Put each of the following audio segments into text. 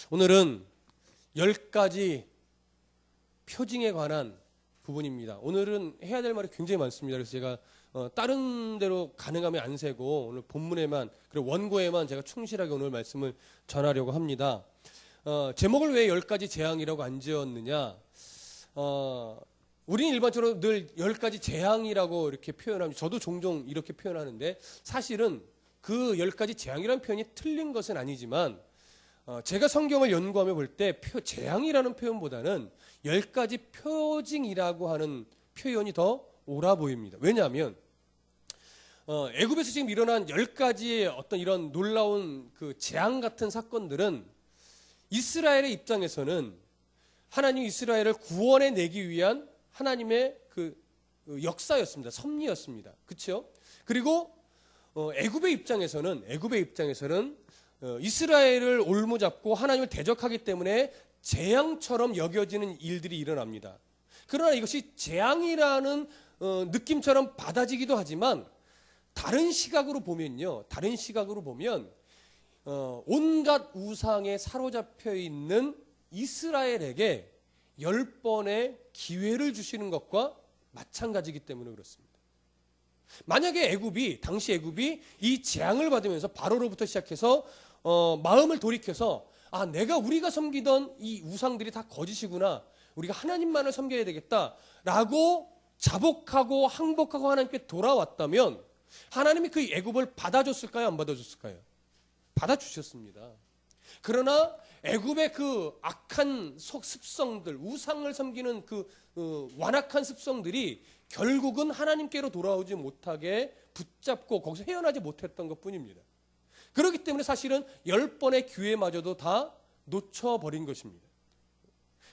오늘은 10가지 표징에 관한 부분입니다. 오늘은 해야 될 말이 굉장히 많습니다. 그래서 제가 다른 데로 가능하면 안 세고 오늘 본문에만 그리고 원고에만 제가 충실하게 오늘 말씀을 전하려고 합니다. 제목을 왜 10가지 재앙이라고 안 지었느냐? 우리는 일반적으로 늘 10가지 재앙이라고 이렇게 표현합니다. 저도 종종 이렇게 표현하는데 사실은 그 10가지 재앙이라는 표현이 틀린 것은 아니지만 제가 성경을 연구하며 볼 때 재앙이라는 표현보다는 10가지 표징이라고 하는 표현이 더 옳아 보입니다. 왜냐하면 애굽에서 지금 일어난 10가지의 어떤 이런 놀라운 그 재앙 같은 사건들은 이스라엘의 입장에서는 하나님 이스라엘을 구원해 내기 위한 하나님의 그 역사였습니다. 섭리였습니다. 그렇죠? 그리고 애굽의 입장에서는 이스라엘을 올무잡고 하나님을 대적하기 때문에 재앙처럼 여겨지는 일들이 일어납니다. 그러나 이것이 재앙이라는 느낌처럼 받아지기도 하지만 다른 시각으로 보면 온갖 우상에 사로잡혀 있는 이스라엘에게 10번의 기회를 주시는 것과 마찬가지이기 때문에 그렇습니다. 만약에 당시 애굽이 이 재앙을 받으면서 바로로부터 시작해서 마음을 돌이켜서 우리가 섬기던 이 우상들이 다 거짓이구나, 우리가 하나님만을 섬겨야 되겠다라고 자복하고 항복하고 하나님께 돌아왔다면 하나님이 그 애굽을 받아줬을까요? 안 받아줬을까요? 받아주셨습니다. 그러나 애굽의 그 악한 습성들, 우상을 섬기는 그 완악한 습성들이 결국은 하나님께로 돌아오지 못하게 붙잡고 거기서 헤어나지 못했던 것뿐입니다. 그렇기 때문에 사실은 10번의 기회마저도 다 놓쳐버린 것입니다.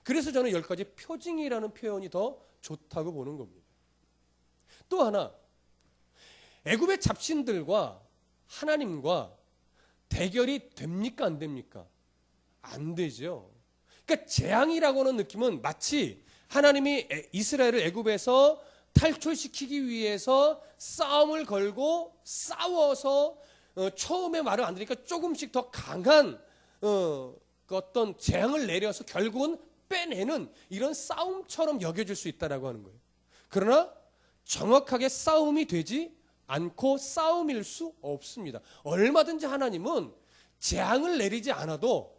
그래서 저는 10가지 표징이라는 표현이 더 좋다고 보는 겁니다. 또 하나, 애굽의 잡신들과 하나님과 대결이 됩니까? 안 됩니까? 안 되죠. 그러니까 재앙이라고는 느낌은 마치 하나님이 이스라엘을 애굽에서 탈출시키기 위해서 싸움을 걸고 싸워서 처음에 말을 안 들으니까 조금씩 더 강한 어떤 재앙을 내려서 결국은 빼내는 이런 싸움처럼 여겨질 수 있다라고 하는 거예요. 그러나 정확하게 싸움이 되지 않고 싸움일 수 없습니다. 얼마든지 하나님은 재앙을 내리지 않아도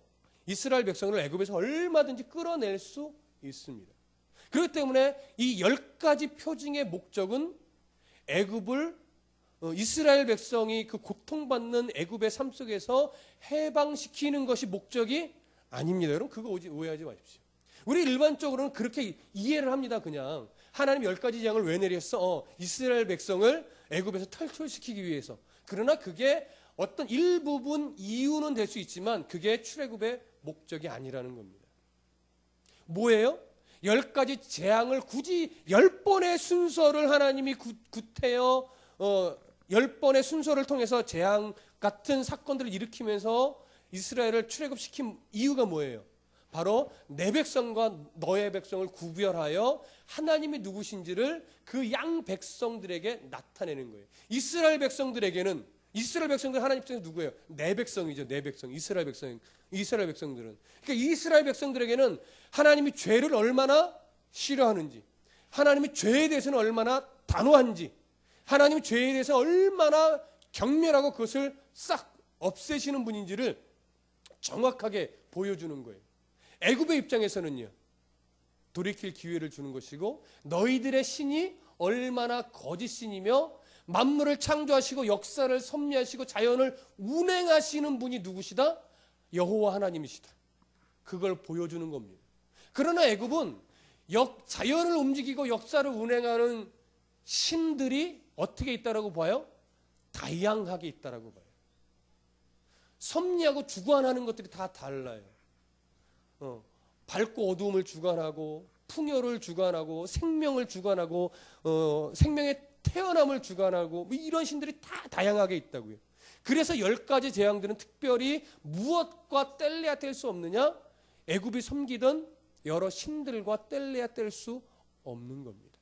이스라엘 백성을 애굽에서 얼마든지 끌어낼 수 있습니다. 그렇기 때문에 이 10가지 표징의 목적은 이스라엘 백성이 그 고통받는 애굽의 삶 속에서 해방시키는 것이 목적이 아닙니다. 여러분 그거 오해하지 마십시오. 우리 일반적으로는 그렇게 이해를 합니다. 그냥 하나님 10가지 재앙을 왜 내렸어? 이스라엘 백성을 애굽에서 탈출시키기 위해서. 그러나 그게 어떤 일부분 이유는 될 수 있지만 그게 출애굽의 목적이 아니라는 겁니다. 뭐예요? 10가지 재앙을 굳이 10번의 순서를 하나님이 구태여 10번의 순서를 통해서 재앙 같은 사건들을 일으키면서 이스라엘을 출애굽시킨 이유가 뭐예요? 바로 내 백성과 너의 백성을 구별하여 하나님이 누구신지를 그 양 백성들에게 나타내는 거예요. 이스라엘 백성들은 하나님 입장에서 누구예요? 내 백성이죠. 내 백성. 이스라엘 백성들은. 그러니까 이스라엘 백성들에게는 하나님이 죄를 얼마나 싫어하는지, 하나님이 죄에 대해서는 얼마나 단호한지, 하나님이 죄에 대해서 얼마나 경멸하고 그것을 싹 없애시는 분인지를 정확하게 보여주는 거예요. 애굽의 입장에서는요, 돌이킬 기회를 주는 것이고 너희들의 신이 얼마나 거짓신이며 만물을 창조하시고 역사를 섭리하시고 자연을 운행하시는 분이 누구시다? 여호와 하나님이시다. 그걸 보여주는 겁니다. 그러나 애굽은 자연을 움직이고 역사를 운행하는 신들이 어떻게 있다라고 봐요? 다양하게 있다라고 봐요. 섭리하고 주관하는 것들이 다 달라요. 밝고 어두움을 주관하고 풍요를 주관하고 생명을 주관하고 생명의 태어남을 주관하고 이런 신들이 다 다양하게 있다고요. 그래서 10가지 재앙들은 특별히 무엇과 뗄래야 뗄 수 없느냐? 애굽이 섬기던 여러 신들과 뗄래야 뗄 수 없는 겁니다.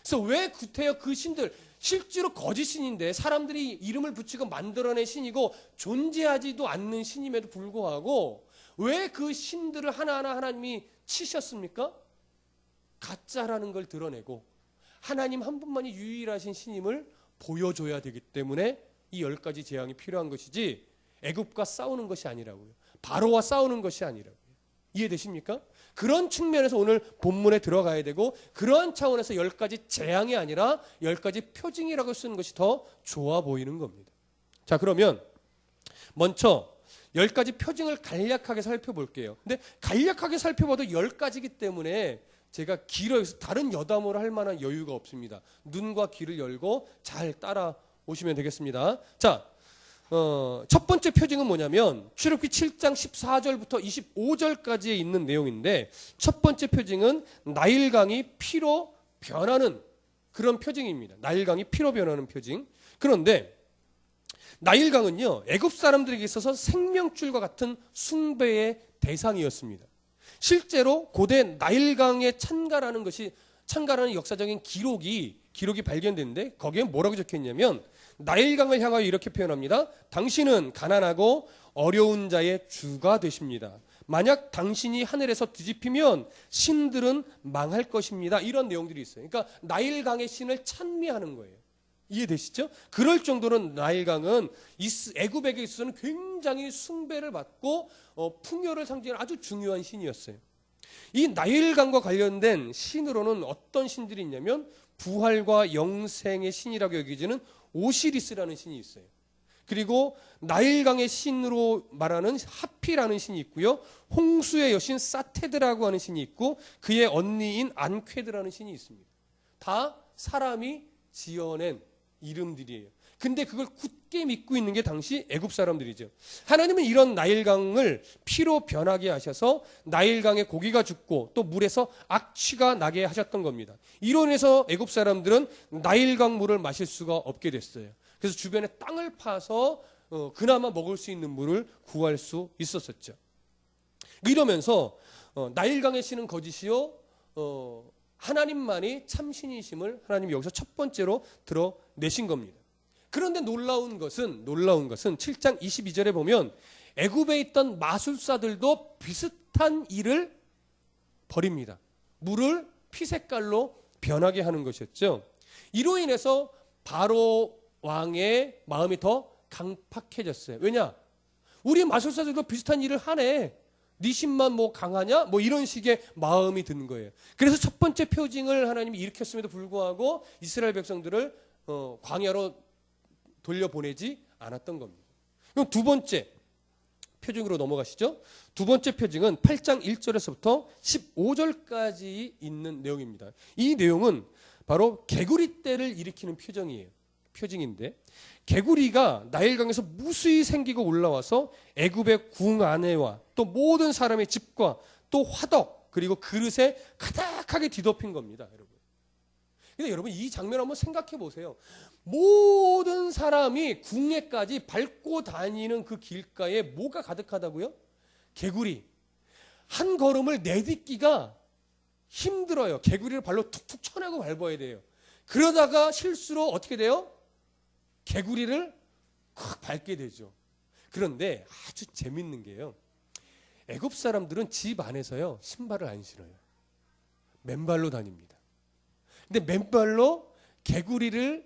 그래서 왜 구태여 그 신들, 실제로 거짓 신인데 사람들이 이름을 붙이고 만들어낸 신이고 존재하지도 않는 신임에도 불구하고 왜 그 신들을 하나하나 하나님이 치셨습니까? 가짜라는 걸 드러내고 하나님 한 분만이 유일하신 신임을 보여줘야 되기 때문에 이 10가지 재앙이 필요한 것이지 애굽과 싸우는 것이 아니라고요. 바로와 싸우는 것이 아니라고요. 이해되십니까? 그런 측면에서 오늘 본문에 들어가야 되고 그런 차원에서 10가지 재앙이 아니라 10가지 표징이라고 쓰는 것이 더 좋아 보이는 겁니다. 자, 그러면 먼저 10가지 표징을 간략하게 살펴볼게요. 근데 간략하게 살펴봐도 10가지이기 때문에 제가 길어요. 다른 여담으로 할 만한 여유가 없습니다. 눈과 귀를 열고 잘 따라오시면 되겠습니다. 자, 첫 번째 표징은 뭐냐면 출애굽기 7장 14절부터 25절까지에 있는 내용인데 첫 번째 표징은 나일강이 피로 변하는 그런 표징입니다. 나일강이 피로 변하는 표징. 그런데 나일강은요, 애굽 사람들에게 있어서 생명줄과 같은 숭배의 대상이었습니다. 실제로 고대 나일강에 찬가라는 역사적인 기록이 발견됐는데 거기에 뭐라고 적혀있냐면 나일강을 향하여 이렇게 표현합니다. 당신은 가난하고 어려운 자의 주가 되십니다. 만약 당신이 하늘에서 뒤집히면 신들은 망할 것입니다. 이런 내용들이 있어요. 그러니까 나일강의 신을 찬미하는 거예요. 이해되시죠? 그럴 정도로 나일강은 애굽에게 있어서는 굉장히 숭배를 받고 풍요를 상징하는 아주 중요한 신이었어요. 이 나일강과 관련된 신으로는 어떤 신들이 있냐면 부활과 영생의 신이라고 여겨지는 오시리스라는 신이 있어요. 그리고 나일강의 신으로 말하는 하피라는 신이 있고요. 홍수의 여신 사테드라고 하는 신이 있고 그의 언니인 안쾌드라는 신이 있습니다. 다 사람이 지어낸 이름들이에요. 근데 그걸 굳게 믿고 있는 게 당시 애굽 사람들이죠. 하나님은 이런 나일강을 피로 변하게 하셔서 나일강에 고기가 죽고 또 물에서 악취가 나게 하셨던 겁니다. 이로 인해서 애굽 사람들은 나일강 물을 마실 수가 없게 됐어요. 그래서 주변에 땅을 파서 그나마 먹을 수 있는 물을 구할 수 있었었죠. 이러면서 나일강의 신은 거짓이요 하나님만이 참신이심을 하나님이 여기서 첫 번째로 드러내신 겁니다. 그런데 놀라운 것은 7장 22절에 보면 애굽에 있던 마술사들도 비슷한 일을 벌입니다. 물을 피색깔로 변하게 하는 것이었죠. 이로 인해서 바로 왕의 마음이 더 강팍해졌어요. 왜냐? 우리 마술사들도 비슷한 일을 하네. 네 신만 뭐 강하냐? 뭐 이런 식의 마음이 드는 거예요. 그래서 첫 번째 표징을 하나님이 일으켰음에도 불구하고 이스라엘 백성들을 광야로 돌려보내지 않았던 겁니다. 그럼 두 번째 표징으로 넘어가시죠. 두 번째 표징은 8장 1절에서부터 15절까지 있는 내용입니다. 이 내용은 바로 개구리 떼를 일으키는 표징인데 개구리가 나일강에서 무수히 생기고 올라와서 애굽의 궁 안에와 또 모든 사람의 집과 또 화덕 그리고 그릇에 가득하게 뒤덮인 겁니다, 여러분. 근데 여러분 이 장면 한번 생각해 보세요. 모든 사람이 궁예까지 밟고 다니는 그 길가에 뭐가 가득하다고요? 개구리. 한 걸음을 내딛기가 힘들어요. 개구리를 발로 툭툭 쳐내고 밟아야 돼요. 그러다가 실수로 어떻게 돼요? 개구리를 콱 밟게 되죠. 그런데 아주 재밌는 게요. 애굽 사람들은 집 안에서요 신발을 안 신어요. 맨발로 다닙니다. 근데 맨발로 개구리를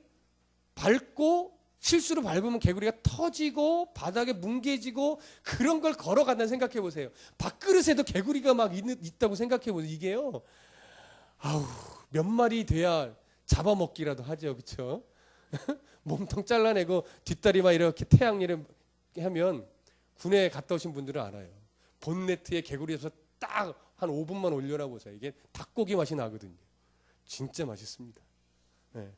밟고 실수로 밟으면 개구리가 터지고 바닥에 뭉개지고 그런 걸 걸어간다는 생각해 보세요. 밥그릇에도 개구리가 막 있다고 생각해 보세요. 이게요. 아우 몇 마리 돼야 잡아먹기라도 하죠. 그렇죠? 몸통 잘라내고 뒷다리만 이렇게 태양열에 하면 군에 갔다 오신 분들은 알아요. 본네트에 개구리에서 딱 한 5분만 올려놔 보세요. 이게 닭고기 맛이 나거든요. 진짜 맛있습니다. 네.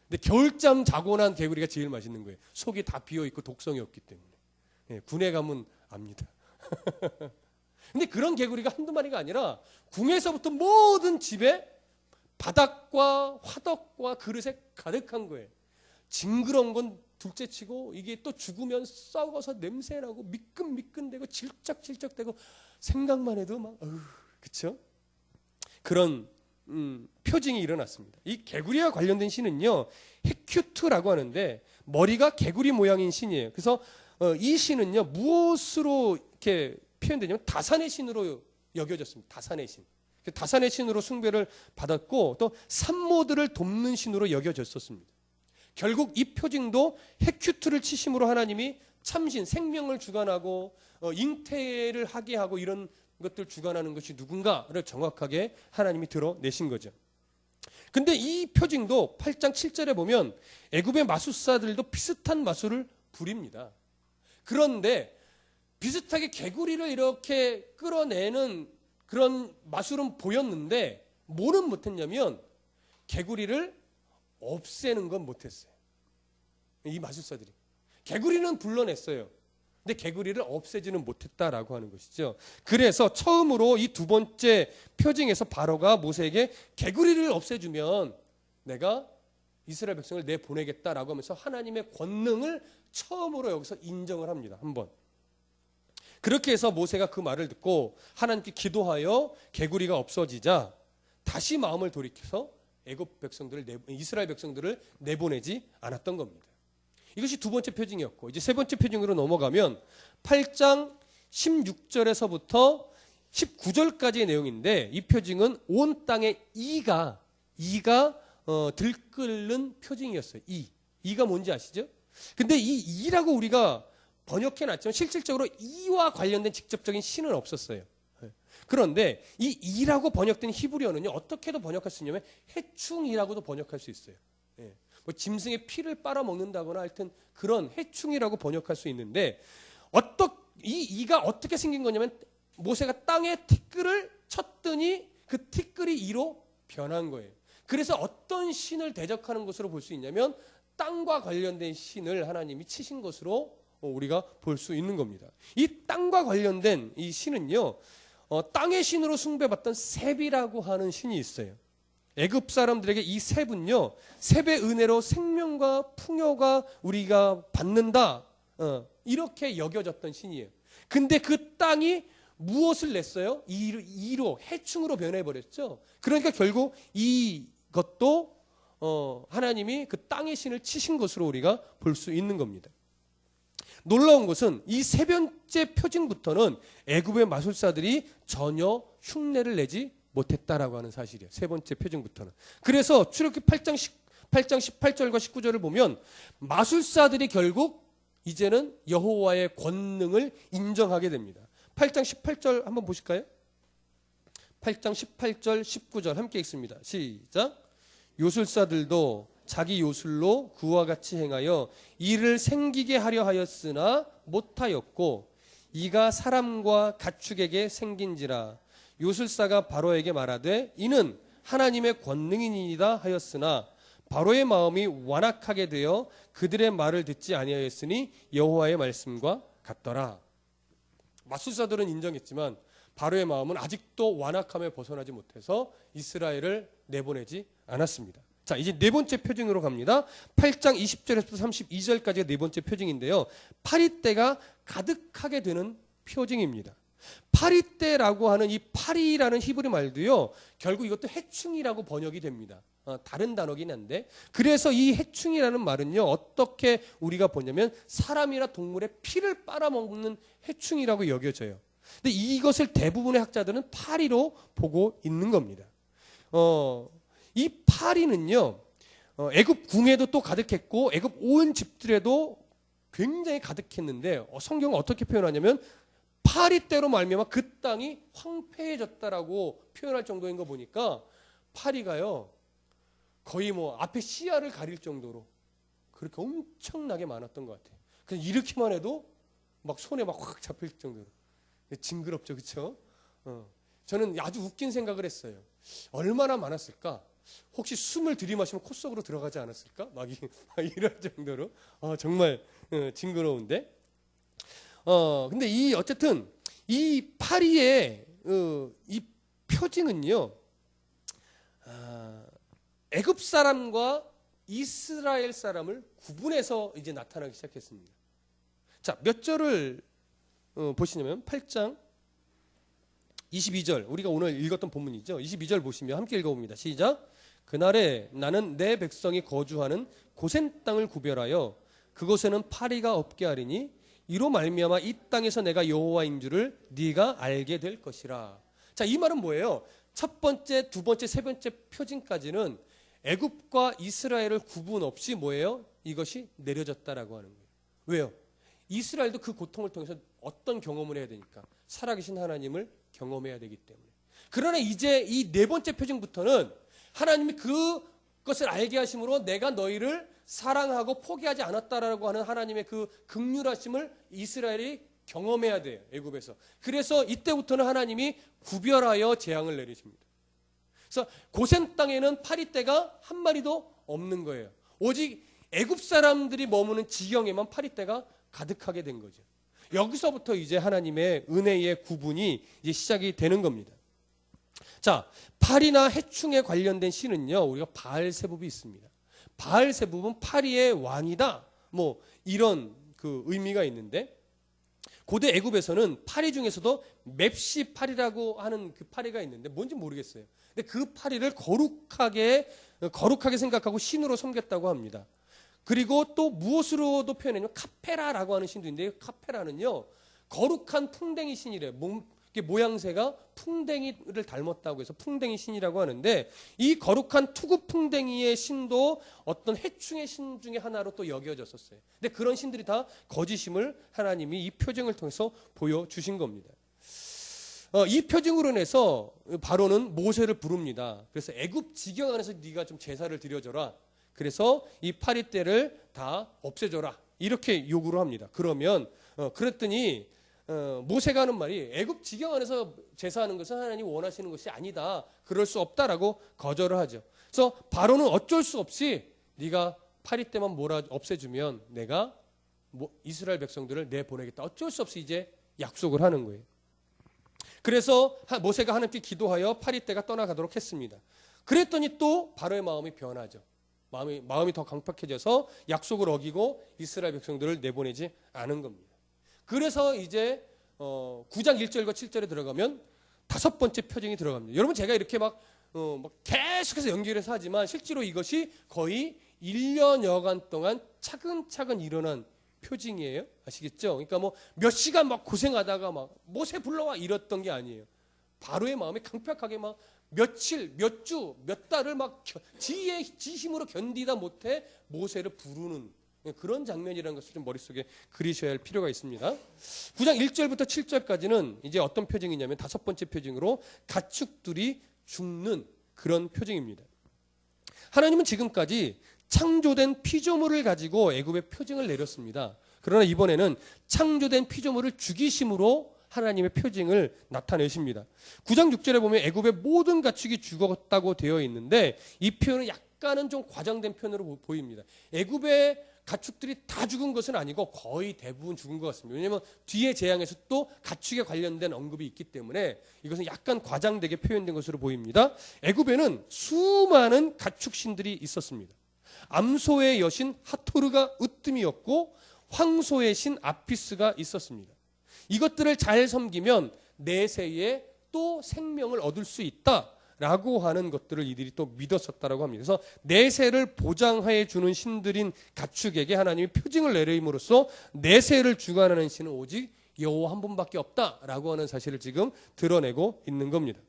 근데 겨울잠 자고 난 개구리가 제일 맛있는 거예요. 속이 다 비어있고 독성이 없기 때문에. 네, 군에 가면 압니다. 근데 그런 개구리가 한두 마리가 아니라 궁에서부터 모든 집에 바닥과 화덕과 그릇에 가득한 거예요. 징그러운 건 둘째치고 이게 또 죽으면 썩어서 냄새나고 미끈미끈대고 질척질척대고 생각만 해도 막 그렇죠? 그런 표징이 일어났습니다. 이 개구리와 관련된 신은요 헤큐트라고 하는데 머리가 개구리 모양인 신이에요. 그래서 이 신은요 무엇으로 이렇게 표현되냐면 다산의 신으로 여겨졌습니다. 다산의 신. 다산의 신으로 숭배를 받았고 또 산모들을 돕는 신으로 여겨졌었습니다. 결국 이 표징도 헤큐트를 치심으로 하나님이 참신, 생명을 주관하고 잉태를 하게 하고 이런 것들 주관하는 것이 누군가를 정확하게 하나님이 드러내신 거죠. 근데 이 표징도 8장 7절에 보면 애굽의 마술사들도 비슷한 마술을 부립니다. 그런데 비슷하게 개구리를 이렇게 끌어내는 그런 마술은 보였는데 뭐는 못했냐면 개구리를 없애는 건 못했어요. 이 마술사들이. 개구리는 불러냈어요. 근데 개구리를 없애지는 못했다라고 하는 것이죠. 그래서 처음으로 이 두 번째 표징에서 바로가 모세에게 개구리를 없애주면 내가 이스라엘 백성을 내보내겠다라고 하면서 하나님의 권능을 처음으로 여기서 인정을 합니다. 한번. 그렇게 해서 모세가 그 말을 듣고 하나님께 기도하여 개구리가 없어지자 다시 마음을 돌이켜서 애굽 백성들을 이스라엘 백성들을 내보내지 않았던 겁니다. 이것이 두 번째 표징이었고 이제 세 번째 표징으로 넘어가면 8장 16절에서부터 19절까지의 내용인데 이 표징은 온 땅에 이가 들끓는 표징이었어요. 이가 뭔지 아시죠? 근데 이 이라고 우리가 번역해놨지만 실질적으로 이와 관련된 직접적인 신은 없었어요. 그런데 이 이라고 번역된 히브리어는요 어떻게도 번역할 수 있냐면 해충이라고도 번역할 수 있어요. 뭐 짐승의 피를 빨아먹는다거나 하여튼 그런 해충이라고 번역할 수 있는데 이가 어떻게 생긴 거냐면 모세가 땅에 티끌을 쳤더니 그 티끌이 이로 변한 거예요. 그래서 어떤 신을 대적하는 것으로 볼 수 있냐면 땅과 관련된 신을 하나님이 치신 것으로 우리가 볼 수 있는 겁니다. 이 땅과 관련된 이 신은요 땅의 신으로 숭배받던 셉이라고 하는 신이 있어요. 애굽 사람들에게 이 셉은요 셉의 은혜로 생명과 풍요가 우리가 받는다 이렇게 여겨졌던 신이에요. 근데 그 땅이 무엇을 냈어요? 이로 해충으로 변해버렸죠. 그러니까 결국 이것도 하나님이 그 땅의 신을 치신 것으로 우리가 볼 수 있는 겁니다. 놀라운 것은 이 세 번째 표징부터는 애굽의 마술사들이 전혀 흉내를 내지 못했다라고 하는 사실이에요. 세 번째 표징부터는. 그래서 출애굽기 8장 18절과 19절을 보면 마술사들이 결국 이제는 여호와의 권능을 인정하게 됩니다. 8장 18절 한번 보실까요? 8장 18절 19절 함께 읽습니다. 시작. 요술사들도 자기 요술로 그와 같이 행하여 이를 생기게 하려 하였으나 못하였고 이가 사람과 가축에게 생긴지라 요술사가 바로에게 말하되 이는 하나님의 권능이니이다 하였으나 바로의 마음이 완악하게 되어 그들의 말을 듣지 아니하였으니 여호와의 말씀과 같더라. 마술사들은 인정했지만 바로의 마음은 아직도 완악함에 벗어나지 못해서 이스라엘을 내보내지 않았습니다. 자, 이제 네 번째 표징으로 갑니다. 8장 20절에서 32절까지가 네 번째 표징인데요. 파리떼가 가득하게 되는 표징입니다. 파리떼라고 하는 이 파리라는 히브리 말도요. 결국 이것도 해충이라고 번역이 됩니다. 다른 단어긴 한데 그래서 이 해충이라는 말은요. 어떻게 우리가 보냐면 사람이나 동물의 피를 빨아먹는 해충이라고 여겨져요. 근데 이것을 대부분의 학자들은 파리로 보고 있는 겁니다. 이 파리는요. 애굽 궁에도 또 가득했고 애굽 온 집들에도 굉장히 가득했는데 성경은 어떻게 표현하냐면 파리떼로 말미암아 그 땅이 황폐해졌다라고 표현할 정도인 거 보니까 파리가요. 거의 뭐 앞에 시야를 가릴 정도로 그렇게 엄청나게 많았던 것 같아요. 그냥 이렇게만 해도 막 손에 막 확 잡힐 정도로 징그럽죠, 그렇죠? 저는 아주 웃긴 생각을 했어요. 얼마나 많았을까? 혹시 숨을 들이마시면 코 속으로 들어가지 않았을까? 막 이럴 정도로 정말 징그러운데. 근데 어쨌든 이 파리의 이 표징은요. 애굽 사람과 이스라엘 사람을 구분해서 이제 나타나기 시작했습니다. 자, 몇 절을 보시냐면 8장 22절 우리가 오늘 읽었던 본문이죠. 22절 보시면 함께 읽어봅니다. 시작. 그날에 나는 내 백성이 거주하는 고센 땅을 구별하여 그곳에는 파리가 없게 하리니 이로 말미암아 이 땅에서 내가 여호와인 줄을 네가 알게 될 것이라. 자, 이 말은 뭐예요? 첫 번째, 두 번째, 세 번째 표징까지는 애굽과 이스라엘을 구분 없이 뭐예요? 이것이 내려졌다라고 하는 거예요. 왜요? 이스라엘도 그 고통을 통해서 어떤 경험을 해야 되니까 살아계신 하나님을 경험해야 되기 때문에. 그러나 이제 이 네 번째 표징부터는 하나님이 그것을 알게 하심으로 내가 너희를 사랑하고 포기하지 않았다라고 하는 하나님의 그 긍휼하심을 이스라엘이 경험해야 돼요. 애굽에서. 그래서 이때부터는 하나님이 구별하여 재앙을 내리십니다. 그래서 고센 땅에는 파리떼가 한 마리도 없는 거예요. 오직 애굽 사람들이 머무는 지경에만 파리떼가 가득하게 된 거죠. 여기서부터 이제 하나님의 은혜의 구분이 이제 시작이 되는 겁니다. 자, 파리나 해충에 관련된 신은요, 우리가 바알세붑이 있습니다. 바알세붑은 파리의 왕이다. 뭐 이런 그 의미가 있는데, 고대 애굽에서는 파리 중에서도 맵시파리라고 하는 그 파리가 있는데 뭔지 모르겠어요. 근데 그 파리를 거룩하게 생각하고 신으로 섬겼다고 합니다. 그리고 또 무엇으로도 표현해요? 카페라라고 하는 신도 있는데, 카페라는요 거룩한 풍뎅이 신이래요. 모양새가 풍뎅이를 닮았다고 해서 풍뎅이 신이라고 하는데, 이 거룩한 투구 풍뎅이의 신도 어떤 해충의 신 중에 하나로 또 여겨졌었어요. 근데 그런 신들이 다 거짓임을 하나님이 이 표징을 통해서 보여주신 겁니다. 이 표징으로 인해서 바로는 모세를 부릅니다. 그래서 애굽 지경 안에서 네가 좀 제사를 드려줘라. 그래서 이 파리떼를 다 없애줘라. 이렇게 요구를 합니다. 그랬더니 모세가 하는 말이, 애굽 지경 안에서 제사하는 것은 하나님이 원하시는 것이 아니다. 그럴 수 없다라고 거절을 하죠. 그래서 바로는 어쩔 수 없이 네가 파리떼만 없애주면 내가 이스라엘 백성들을 내보내겠다. 어쩔 수 없이 이제 약속을 하는 거예요. 그래서 모세가 하나님께 기도하여 파리떼가 떠나가도록 했습니다. 그랬더니 또 바로의 마음이 변하죠. 마음이 더 강팍해져서 약속을 어기고 이스라엘 백성들을 내보내지 않은 겁니다. 그래서 이제 9장 1절과 7절에 들어가면 다섯 번째 표징이 들어갑니다. 여러분, 제가 이렇게 막 계속해서 연결해서 하지만 실제로 이것이 거의 1년여간 동안 차근차근 일어난 표징이에요. 아시겠죠? 그러니까 뭐 몇 시간 막 고생하다가 막 모세 불러와 이랬던 게 아니에요. 바로의 마음이 강팍하게 막 며칠, 몇 주, 몇 달을 막 지의 힘으로 견디다 못해 모세를 부르는 그런 장면이라는 것을 좀 머릿속에 그리셔야 할 필요가 있습니다. 9장 1절부터 7절까지는 이제 어떤 표징이냐면 다섯 번째 표징으로 가축들이 죽는 그런 표징입니다. 하나님은 지금까지 창조된 피조물을 가지고 애굽에 표징을 내렸습니다. 그러나 이번에는 창조된 피조물을 죽이심으로 하나님의 표징을 나타내십니다. 9장 6절에 보면 애굽의 모든 가축이 죽었다고 되어 있는데, 이 표현은 약간은 좀 과장된 표현으로 보입니다. 애굽의 가축들이 다 죽은 것은 아니고 거의 대부분 죽은 것 같습니다. 왜냐하면 뒤에 재앙에서 또 가축에 관련된 언급이 있기 때문에 이것은 약간 과장되게 표현된 것으로 보입니다. 애굽에는 수많은 가축신들이 있었습니다. 암소의 여신 하토르가 으뜸이었고 황소의 신 아피스가 있었습니다. 이것들을 잘 섬기면 내세에 또 생명을 얻을 수 있다라고 하는 것들을 이들이 또 믿었었다라고 합니다. 그래서 내세를 보장해 주는 신들인 가축에게 하나님이 표징을 내림으로써 내세를 주관하는 신은 오직 여호와 한 분밖에 없다라고 하는 사실을 지금 드러내고 있는 겁니다.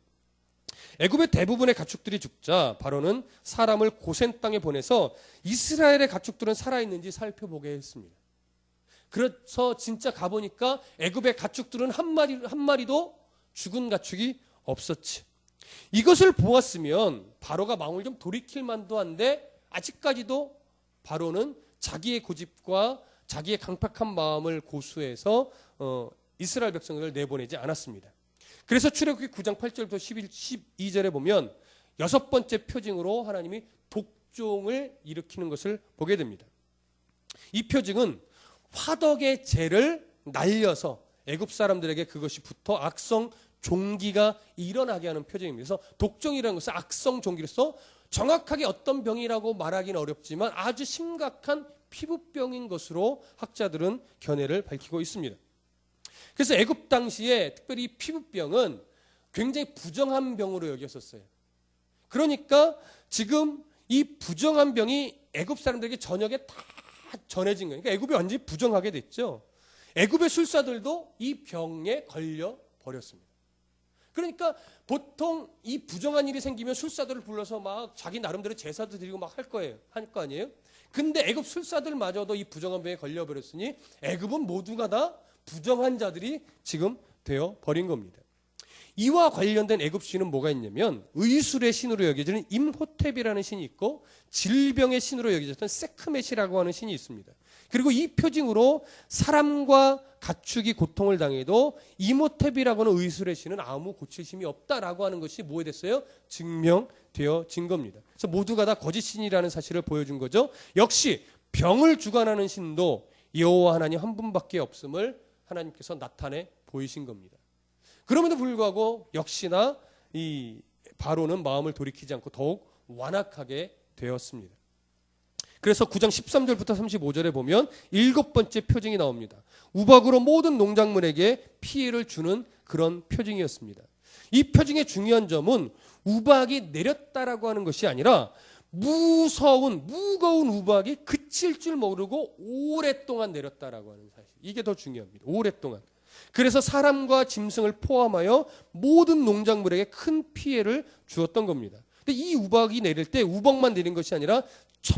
애굽의 대부분의 가축들이 죽자 바로는 사람을 고센 땅에 보내서 이스라엘의 가축들은 살아있는지 살펴보게 했습니다. 그래서 진짜 가보니까 애굽의 가축들은 한 마리도 죽은 가축이 없었지. 이것을 보았으면 바로가 마음을 좀 돌이킬 만도 한데, 아직까지도 바로는 자기의 고집과 자기의 강팍한 마음을 고수해서 이스라엘 백성들을 내보내지 않았습니다. 그래서 출애굽기 9장 8절부터 12절에 보면 여섯 번째 표징으로 하나님이 독종을 일으키는 것을 보게 됩니다. 이 표징은 화덕의 재를 날려서 애굽 사람들에게 그것이 붙어 악성 종기가 일어나게 하는 표징입니다. 그래서 독종이라는 것은 악성 종기로서 정확하게 어떤 병이라고 말하기는 어렵지만 아주 심각한 피부병인 것으로 학자들은 견해를 밝히고 있습니다. 그래서 애굽 당시에 특별히 피부병은 굉장히 부정한 병으로 여겼었어요. 그러니까 지금 이 부정한 병이 애굽 사람들에게 저녁에 다 전해진 거예요. 그러니까 애굽이 완전히 부정하게 됐죠. 애굽의 술사들도 이 병에 걸려 버렸습니다. 그러니까 보통 이 부정한 일이 생기면 술사들을 불러서 막 자기 나름대로 제사도 드리고 막 할 거예요. 할 거 아니에요? 근데 애굽 술사들마저도 이 부정한 병에 걸려 버렸으니 애굽은 모두가 다 부정한 자들이 지금 되어 버린 겁니다. 이와 관련된 애굽 신은 뭐가 있냐면 의술의 신으로 여겨지는 임호텝이라는 신이 있고 질병의 신으로 여겨졌던 세크멧이라고 하는 신이 있습니다. 그리고 이 표징으로 사람과 가축이 고통을 당해도 임호텝이라고 하는 의술의 신은 아무 고칠 힘이 없다라고 하는 것이 뭐에 됐어요? 증명되어진 겁니다. 그래서 모두가 다 거짓 신이라는 사실을 보여준 거죠. 역시 병을 주관하는 신도 여호와 하나님 한 분밖에 없음을 하나님께서 나타내 보이신 겁니다. 그럼에도 불구하고 역시나 이 바로는 마음을 돌이키지 않고 더욱 완악하게 되었습니다. 그래서 9장 13절부터 35절에 보면 7번째 표징이 나옵니다. 우박으로 모든 농작물에게 피해를 주는 그런 표징이었습니다. 이 표징의 중요한 점은 우박이 내렸다라고 하는 것이 아니라 무거운 우박이 그칠 줄 모르고 오랫동안 내렸다라고 하는 사실. 이게 더 중요합니다. 오랫동안. 그래서 사람과 짐승을 포함하여 모든 농작물에게 큰 피해를 주었던 겁니다. 근데 이 우박이 내릴 때 우박만 내린 것이 아니라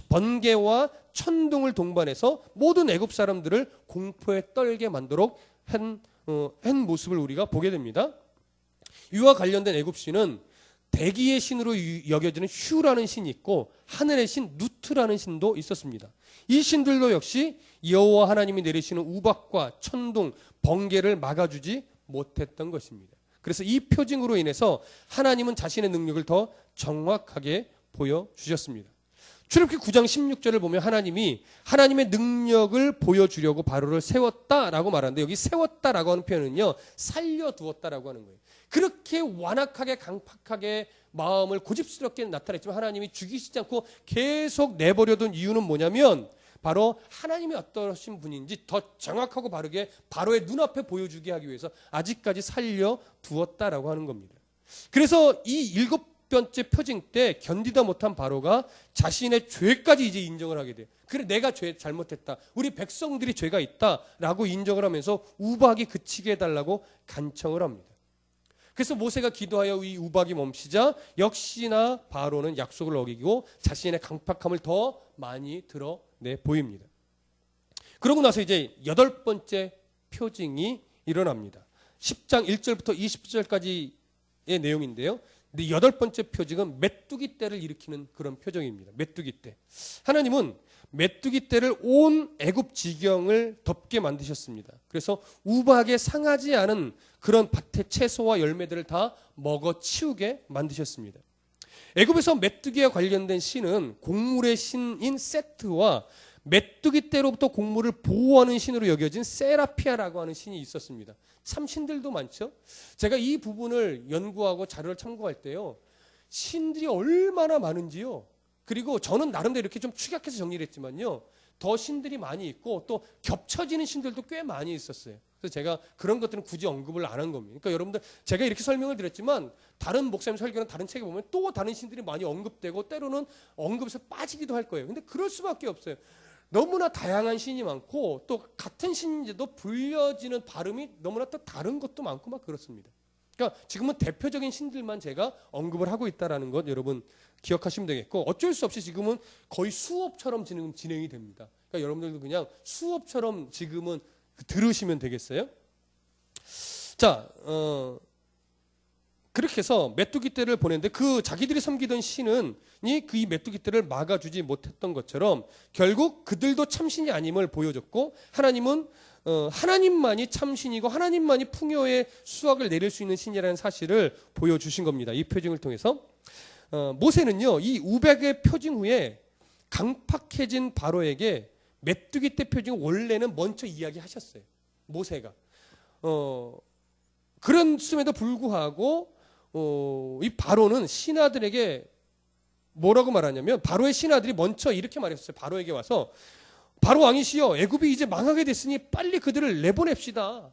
번개와 천둥을 동반해서 모든 애굽 사람들을 공포에 떨게 만들어 한 모습을 우리가 보게 됩니다. 이와 관련된 애굽 신은 대기의 신으로 여겨지는 휴라는 신이 있고 하늘의 신 누트라는 신도 있었습니다. 이 신들도 역시 여호와 하나님이 내리시는 우박과 천둥, 번개를 막아주지 못했던 것입니다. 그래서 이 표징으로 인해서 하나님은 자신의 능력을 더 정확하게 보여주셨습니다. 출애굽기 9장 16절을 보면 하나님이 하나님의 능력을 보여주려고 바로를 세웠다라고 말하는데 여기 세웠다라고 하는 표현은요 살려두었다라고 하는 거예요. 그렇게 완악하게 강팍하게 마음을 고집스럽게 나타냈지만 하나님이 죽이시지 않고 계속 내버려둔 이유는 뭐냐면 바로 하나님이 어떠신 분인지 더 정확하고 바르게 바로의 눈앞에 보여주게 하기 위해서 아직까지 살려두었다라고 하는 겁니다. 그래서 이 7번째 표징 때 견디다 못한 바로가 자신의 죄까지 이제 인정을 하게 돼요. 그래 내가 잘못했다. 우리 백성들이 죄가 있다라고 인정을 하면서 우박이 그치게 해달라고 간청을 합니다. 그래서 모세가 기도하여 이 우박이 멈추자 역시나 바로는 약속을 어기고 자신의 강팍함을 더 많이 드러내 보입니다. 그러고 나서 이제 8번째 표징이 일어납니다. 10장 1절부터 20절까지의 내용인데요. 근데 8번째 표징은 메뚜기 떼를 일으키는 그런 표정입니다. 메뚜기 떼. 하나님은 메뚜기 떼를 온 애굽 지경을 덮게 만드셨습니다. 그래서 우박에 상하지 않은 그런 밭의 채소와 열매들을 다 먹어치우게 만드셨습니다. 애굽에서 메뚜기와 관련된 신은 곡물의 신인 세트와 메뚜기 떼로부터 곡물을 보호하는 신으로 여겨진 세라피아라고 하는 신이 있었습니다. 참 신들도 많죠. 제가 이 부분을 연구하고 자료를 참고할 때요. 신들이 얼마나 많은지요. 그리고 저는 나름대로 이렇게 좀 축약해서 정리를 했지만요. 더 신들이 많이 있고 또 겹쳐지는 신들도 꽤 많이 있었어요. 그래서 제가 그런 것들은 굳이 언급을 안 한 겁니다. 그러니까 여러분들 제가 이렇게 설명을 드렸지만 다른 목사님 설교는 다른 책에 보면 또 다른 신들이 많이 언급되고 때로는 언급에서 빠지기도 할 거예요. 근데 그럴 수밖에 없어요. 너무나 다양한 신이 많고 또 같은 신인데도 불려지는 발음이 너무나 또 다른 것도 많고 막 그렇습니다. 그러니까 지금은 대표적인 신들만 제가 언급을 하고 있다는 것 여러분 기억하시면 되겠고 어쩔 수 없이 지금은 거의 수업처럼 진행이 됩니다. 그러니까 여러분들도 그냥 수업처럼 지금은 들으시면 되겠어요. 자, 그렇게 해서 메뚜기 떼를 보냈는데 그 자기들이 섬기던 신은 이 메뚜기 떼를 막아주지 못했던 것처럼 결국 그들도 참신이 아님을 보여줬고 하나님은 하나님만이 참신이고 하나님만이 풍요의 수확을 내릴 수 있는 신이라는 사실을 보여주신 겁니다. 이 표징을 통해서 모세는요 이 우박의 표징 후에 강팍해진 바로에게 메뚜기 떼 표징 원래는 먼저 이야기하셨어요. 모세가 그랬음에도 불구하고 이 바로는 신하들에게 뭐라고 말하냐면 바로의 신하들이 먼저 이렇게 말했어요. 바로에게 와서 바로 왕이시여 애굽이 이제 망하게 됐으니 빨리 그들을 내보냅시다.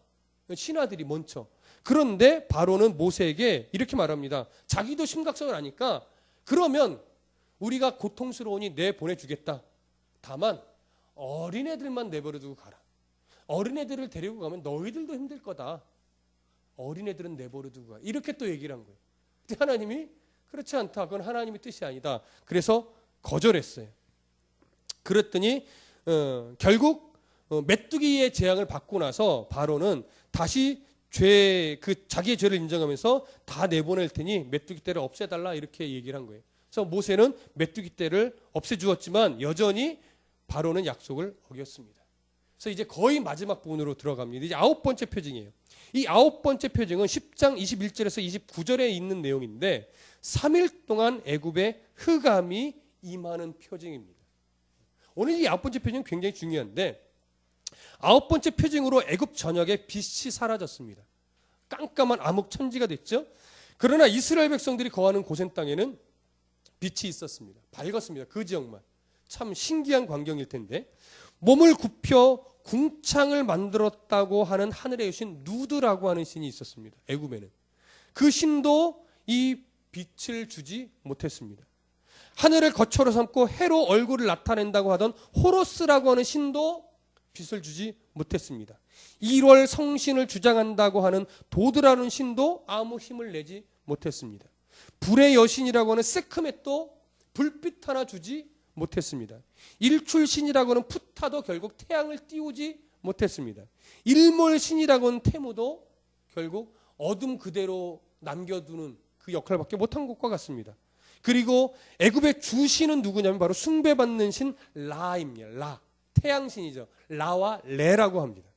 신하들이 먼저. 그런데 바로는 모세에게 이렇게 말합니다. 자기도 심각성을 아니까 그러면 우리가 고통스러우니 내보내주겠다. 다만 어린애들만 내버려두고 가라. 어린애들을 데리고 가면 너희들도 힘들 거다. 어린애들은 내버려 두고 가. 이렇게 또 얘기를 한 거예요. 근데 하나님이 그렇지 않다. 그건 하나님의 뜻이 아니다. 그래서 거절했어요. 그랬더니 결국 메뚜기의 재앙을 받고 나서 바로는 다시 자기의 죄를 인정하면서 다 내보낼 테니 메뚜기 떼를 없애달라 이렇게 얘기를 한 거예요. 그래서 모세는 메뚜기 떼를 없애주었지만 여전히 바로는 약속을 어겼습니다. 그래서 이제 거의 마지막 부분으로 들어갑니다. 이제 9번째 표징이에요. 이 9번째 표징은 10장 21절에서 29절에 있는 내용인데 3일 동안 애굽에 흑암이 임하는 표징입니다. 오늘 이 9번째 표징은 굉장히 중요한데 9번째 표징으로 애굽 전역에 빛이 사라졌습니다. 깜깜한 암흑천지가 됐죠. 그러나 이스라엘 백성들이 거하는 고센 땅에는 빛이 있었습니다. 밝았습니다. 그 지역만. 참 신기한 광경일 텐데 몸을 굽혀 궁창을 만들었다고 하는 하늘의 여신 누드라고 하는 신이 있었습니다. 애굽에는. 그 신도 이 빛을 주지 못했습니다. 하늘을 거처로 삼고 해로 얼굴을 나타낸다고 하던 호로스라고 하는 신도 빛을 주지 못했습니다. 1월 성신을 주장한다고 하는 도드라는 신도 아무 힘을 내지 못했습니다. 불의 여신이라고 하는 세크멧도 불빛 하나 주지 못했습니다. 일출신이라고 하는 푸타도 결국 태양을 띄우지 못했습니다. 일몰신이라고 하는 테무도 결국 어둠 그대로 남겨두는 그 역할밖에 못한 것과 같습니다. 그리고 애굽의 주신은 누구냐면 바로 숭배받는 신 라입니다. 라. 태양신이죠. 라와 레라고 합니다.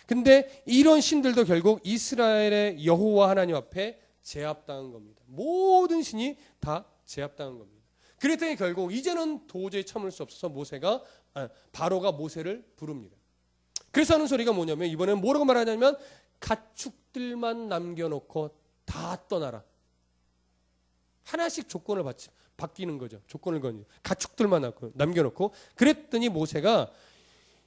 근데 이런 신들도 결국 이스라엘의 여호와 하나님 앞에 제압당한 겁니다. 모든 신이 다 제압당한 겁니다. 그랬더니 결국 이제는 도저히 참을 수 없어서 바로가 모세를 부릅니다. 그래서 하는 소리가 뭐냐면 이번에는 뭐라고 말하냐면 가축들만 남겨놓고 다 떠나라. 하나씩 조건을 바뀌는 거죠. 조건을 거니 가축들만 남겨놓고 그랬더니 모세가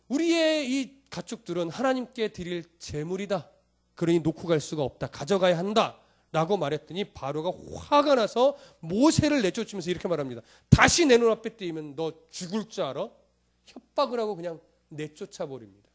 우리의 이 가축들은 하나님께 드릴 제물이다. 그러니 놓고 갈 수가 없다. 가져가야 한다. 라고 말했더니 바로가 화가 나서 모세를 내쫓으면서 이렇게 말합니다. 다시 내 눈앞에 띄면 너 죽을 줄 알아? 협박을 하고 그냥 내쫓아 버립니다.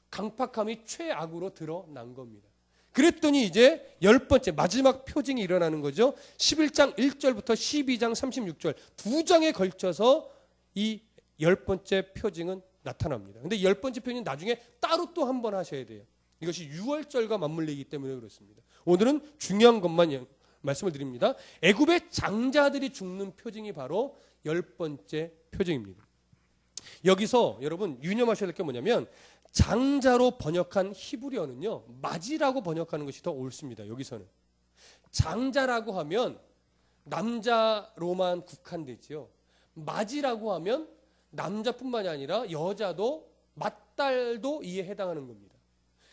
강팍함이 최악으로 드러난 겁니다. 그랬더니 이제 10번째 마지막 표징이 일어나는 거죠. 11장 1절부터 12장 36절 두 장에 걸쳐서 이 10번째 표징은 나타납니다. 근데 10번째 표징은 나중에 따로 또 한 번 하셔야 돼요. 이것이 유월절과 맞물리기 때문에 그렇습니다. 오늘은 중요한 것만 말씀을 드립니다. 애굽의 장자들이 죽는 표징이 바로 10번째 표징입니다. 여기서 여러분 유념하셔야 될 게 뭐냐면 장자로 번역한 히브리어는요. 마지라고 번역하는 것이 더 옳습니다. 여기서는. 장자라고 하면 남자로만 국한되지요. 마지라고 하면 남자뿐만이 아니라 여자도 맏딸도 이에 해당하는 겁니다.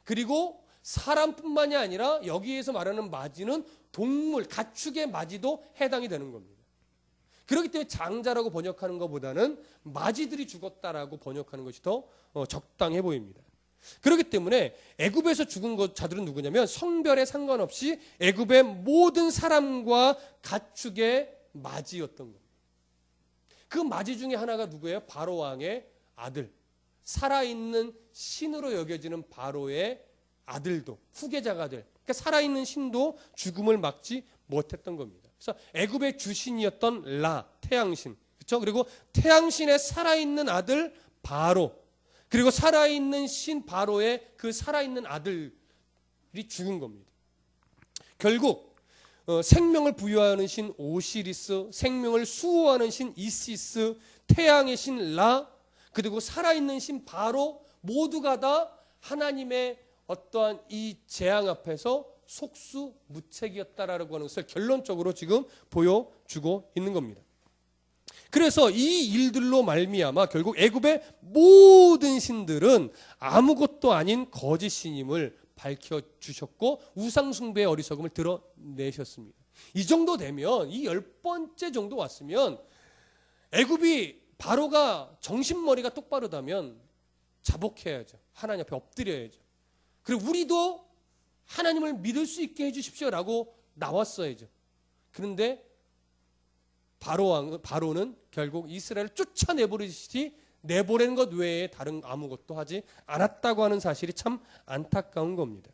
그리고 사람뿐만이 아니라 여기에서 말하는 마지는 동물, 가축의 마지도 해당이 되는 겁니다. 그렇기 때문에 장자라고 번역하는 것보다는 마지들이 죽었다라고 번역하는 것이 더 적당해 보입니다. 그렇기 때문에 애굽에서 죽은 자들은 누구냐면 성별에 상관없이 애굽의 모든 사람과 가축의 마지였던 겁니다. 그 마지 중에 하나가 누구예요? 바로 왕의 아들. 살아있는 신으로 여겨지는 바로의 아들도 후계자가 아들. 그러니까 살아있는 신도 죽음을 막지 못했던 겁니다. 그래서 애굽의 주신이었던 라, 태양신. 그렇죠? 그리고 태양신의 살아있는 아들 바로. 그리고 살아있는 신 바로의 그 살아있는 아들이 죽은 겁니다. 결국 생명을 부여하는 신 오시리스, 생명을 수호하는 신 이시스, 태양의 신 라, 그리고 살아있는 신 바로 모두가 다 하나님의 어떠한 이 재앙 앞에서 속수무책이었다라고 하는 것을 결론적으로 지금 보여주고 있는 겁니다. 그래서 이 일들로 말미암아 결국 애굽의 모든 신들은 아무것도 아닌 거짓 신임을 밝혀주셨고 우상숭배의 어리석음을 드러내셨습니다. 이 정도 되면 이 10번째 정도 왔으면 애굽이 바로가 정신머리가 똑바르다면 자복해야죠. 하나님 앞에 엎드려야죠. 그리고 우리도 하나님을 믿을 수 있게 해주십시오라고 나왔어야죠. 그런데 바로는 결국 이스라엘을 쫓아내버리듯이 내보낸 것 외에 다른 아무것도 하지 않았다고 하는 사실이 참 안타까운 겁니다.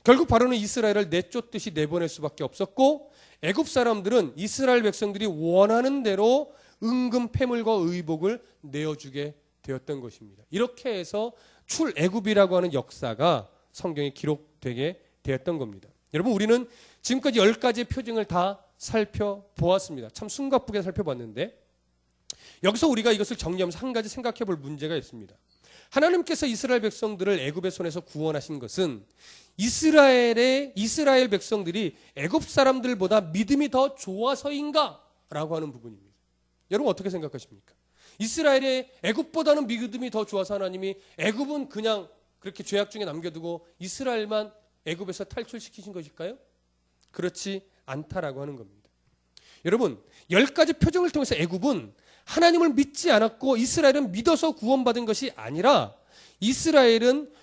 결국 바로는 이스라엘을 내쫓듯이 내보낼 수밖에 없었고, 애굽 사람들은 이스라엘 백성들이 원하는 대로 은금 패물과 의복을 내어주게 되었던 것입니다. 이렇게 해서 출애굽이라고 하는 역사가 성경에 기록되게 되었던 겁니다. 여러분, 우리는 지금까지 10가지의 표징을 다 살펴보았습니다. 참 숨가쁘게 살펴봤는데, 여기서 우리가 이것을 정리하면서 한 가지 생각해 볼 문제가 있습니다. 하나님께서 이스라엘 백성들을 애굽의 손에서 구원하신 것은 이스라엘 백성들이 애굽 사람들보다 믿음이 더 좋아서인가라고 하는 부분입니다. 여러분, 어떻게 생각하십니까? 이스라엘의 애굽보다는 믿음이 더 좋아서 하나님이 애굽은 그냥 그렇게 죄악 중에 남겨두고 이스라엘만 애굽에서 탈출시키신 것일까요? 그렇지 않다라고 하는 겁니다. 여러분, 10가지 표징을 통해서 애굽은 하나님을 믿지 않았고 이스라엘은 믿어서 구원받은 것이 아니라 이스라엘은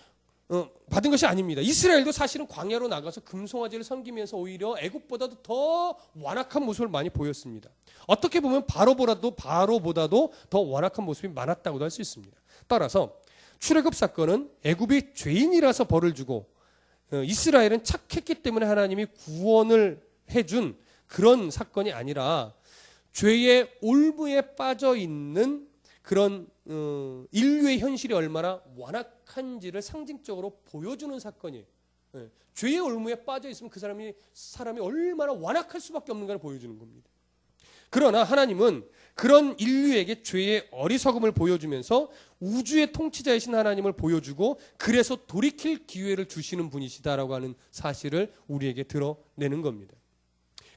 받은 것이 아닙니다. 이스라엘도 사실은 광야로 나가서 금송아지를 섬기면서 오히려 애굽보다도 더 완악한 모습을 많이 보였습니다. 어떻게 보면 바로보다도 더 완악한 모습이 많았다고도 할 수 있습니다. 따라서 출애굽 사건은 애굽이 죄인이라서 벌을 주고 이스라엘은 착했기 때문에 하나님이 구원을 해준 그런 사건이 아니라 죄의 올무에 빠져 있는 그런 인류의 현실이 얼마나 완악한지를 상징적으로 보여주는 사건이에요. 죄의 올무에 빠져 있으면 그 사람이 얼마나 완악할 수밖에 없는가를 보여주는 겁니다. 그러나 하나님은 그런 인류에게 죄의 어리석음을 보여주면서 우주의 통치자이신 하나님을 보여주고 그래서 돌이킬 기회를 주시는 분이시다라고 하는 사실을 우리에게 드러내는 겁니다.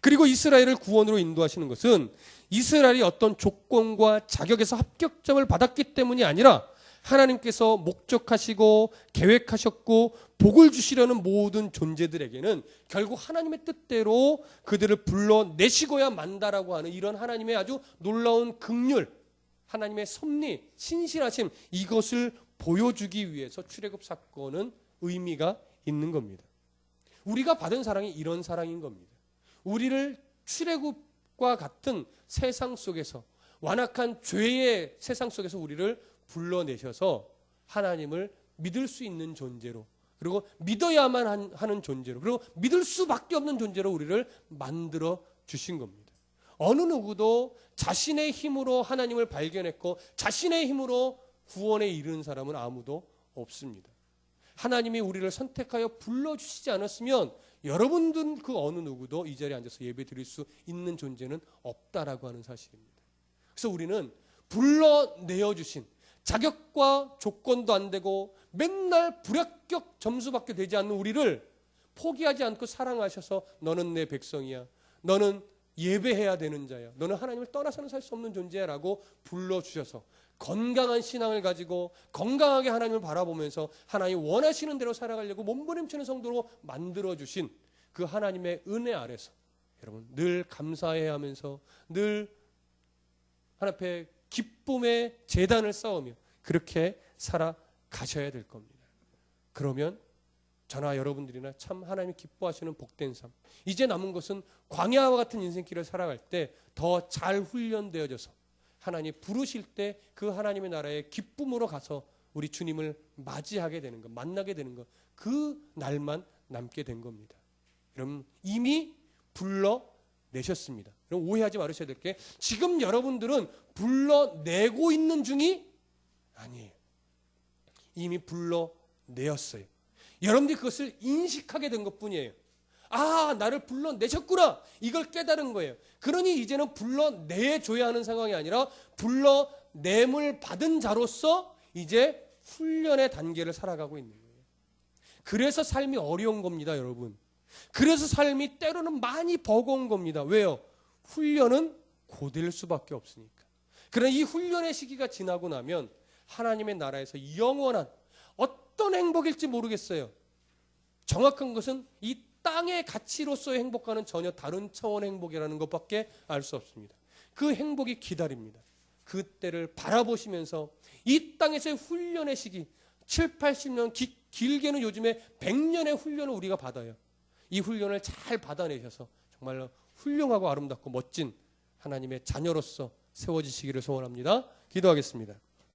그리고 이스라엘을 구원으로 인도하시는 것은 이스라엘이 어떤 조건과 자격에서 합격점을 받았기 때문이 아니라 하나님께서 목적하시고 계획하셨고 복을 주시려는 모든 존재들에게는 결국 하나님의 뜻대로 그들을 불러내시고야 만다라고 하는 이런 하나님의 아주 놀라운 긍휼, 하나님의 섭리, 신실하심, 이것을 보여주기 위해서 출애굽 사건은 의미가 있는 겁니다. 우리가 받은 사랑이 이런 사랑인 겁니다. 우리를 출애굽과 같은 세상 속에서, 완악한 죄의 세상 속에서 우리를 불러내셔서 하나님을 믿을 수 있는 존재로, 그리고 믿어야만 하는 존재로, 그리고 믿을 수밖에 없는 존재로 우리를 만들어 주신 겁니다. 어느 누구도 자신의 힘으로 하나님을 발견했고 자신의 힘으로 구원에 이르는 사람은 아무도 없습니다. 하나님이 우리를 선택하여 불러주시지 않았으면 여러분들 그 어느 누구도 이 자리에 앉아서 예배 드릴 수 있는 존재는 없다라고 하는 사실입니다. 그래서 우리는 불러내어 주신, 자격과 조건도 안 되고 맨날 불합격 점수밖에 되지 않는 우리를 포기하지 않고 사랑하셔서 너는 내 백성이야, 너는 예배해야 되는 자야, 너는 하나님을 떠나서는 살 수 없는 존재야 라고 불러주셔서 건강한 신앙을 가지고 건강하게 하나님을 바라보면서 하나님 원하시는 대로 살아가려고 몸부림치는 성도로 만들어주신 그 하나님의 은혜 아래서 여러분 늘 감사해야 하면서 늘 하나님 앞에 기쁨의 제단을 쌓으며 그렇게 살아가셔야 될 겁니다. 그러면 저나 여러분들이나 참 하나님이 기뻐하시는 복된 삶, 이제 남은 것은 광야와 같은 인생길을 살아갈 때 더 잘 훈련되어져서 하나님 부르실 때 그 하나님의 나라의 기쁨으로 가서 우리 주님을 맞이하게 되는 것, 만나게 되는 것, 그 날만 남게 된 겁니다. 여러분 이미 불러내셨습니다. 여러분 오해하지 말으셔야 될 게 지금 여러분들은 불러내고 있는 중이 아니에요. 이미 불러내었어요. 여러분들이 그것을 인식하게 된 것뿐이에요. 아, 나를 불러내셨구나, 이걸 깨달은 거예요. 그러니 이제는 불러내줘야 하는 상황이 아니라 불러냄을 받은 자로서 이제 훈련의 단계를 살아가고 있는 거예요. 그래서 삶이 어려운 겁니다, 여러분. 그래서 삶이 때로는 많이 버거운 겁니다. 왜요? 훈련은 고될 수밖에 없으니까. 그러나 이 훈련의 시기가 지나고 나면 하나님의 나라에서 영원한 어떤 행복일지 모르겠어요. 정확한 것은 이 땅의 가치로서의 행복과는 전혀 다른 차원의 행복이라는 것밖에 알 수 없습니다. 그 행복이 기다립니다. 그때를 바라보시면서 이 땅에서의 훈련의 시기 7, 80년, 길게는 요즘에 100년의 훈련을 우리가 받아요. 이 훈련을 잘 받아내셔서 정말로 훌륭하고 아름답고 멋진 하나님의 자녀로서 세워지시기를 소원합니다. 기도하겠습니다.